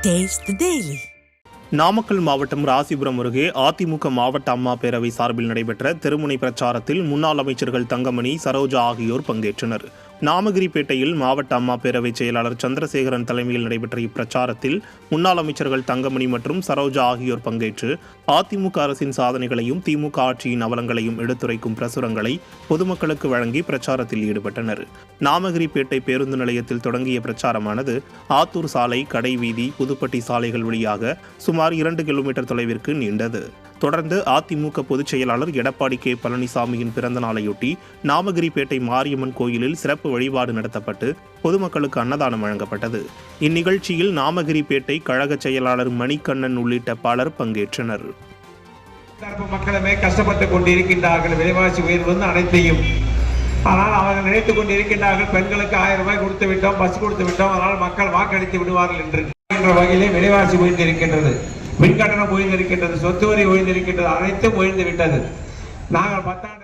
Taste the Daily. Namakkal மாவட்டம் ராசிபுரம் அருகே அதிமுக மாவட்ட அம்மா பேரவை சார்பில் நடைபெற்ற தெருமுனை பிரச்சாரத்தில் முன்னாள் அமைச்சர்கள் தங்கமணி, சரோஜா ஆகியோர் பங்கேற்றனர். நாமகிரிப்பேட்டையில் மாவட்ட அம்மா பேரவை செயலாளர் சந்திரசேகரன் தலைமையில் நடைபெற்ற இப்பிரச்சாரத்தில் முன்னாள் அமைச்சர்கள் தங்கமணி மற்றும் சரோஜா ஆகியோர் பங்கேற்று அதிமுக அரசின் சாதனைகளையும் திமுக ஆட்சியின் அவலங்களையும் எடுத்துரைக்கும் பிரசுரங்களை பொதுமக்களுக்கு வழங்கி பிரச்சாரத்தில் ஈடுபட்டனர். நாமகிரிப்பேட்டை பேருந்து நிலையத்தில் தொடங்கிய பிரச்சாரமானது ஆத்தூர் சாலை, கடைவீதி, புதுப்பட்டி சாலைகள் வழியாக சுமார் 2 கிலோமீட்டர் தொலைவிற்கு நீண்டது. தொடர்ந்து அதிமுக பொதுச் செயலாளர் எடப்பாடி கே. பழனிசாமியின் பிறந்த நாளையொட்டி நாமகிரிப்பேட்டை மாரியம்மன் கோயிலில் சிறப்பு வழிபாடு நடத்தப்பட்டு பொதுமக்களுக்கு அன்னதானம் வழங்கப்பட்டது. இந்நிகழ்ச்சியில் நாமகிரிப்பேட்டை கழக செயலாளர் மணிகண்ணன் உள்ளிட்ட பலர் பங்கேற்றனர். மக்களுமே கஷ்டப்பட்டுக் கொண்டிருக்கின்றார்கள். விலைவாசி உயர்வு அனைத்தையும், ஆனால் அவர்கள் நினைத்துக் கொண்டிருக்கின்றார்கள், பெண்களுக்கு 1000 ரூபாய் கொடுத்து விட்டோம், பஸ் கொடுத்து விட்டோம், அதனால் மக்கள் வாக்களித்து விடுவார்கள் என்ற வகையிலே விலைவாசி உயர்ந்திருக்கின்றது, மின்கட்டணம் உயர்ந்திருக்கின்றது, சொத்து வரி உயர்ந்திருக்கின்றது, அனைத்தும் உயர்ந்து விட்டது. நாங்கள் 10 ஆண்டு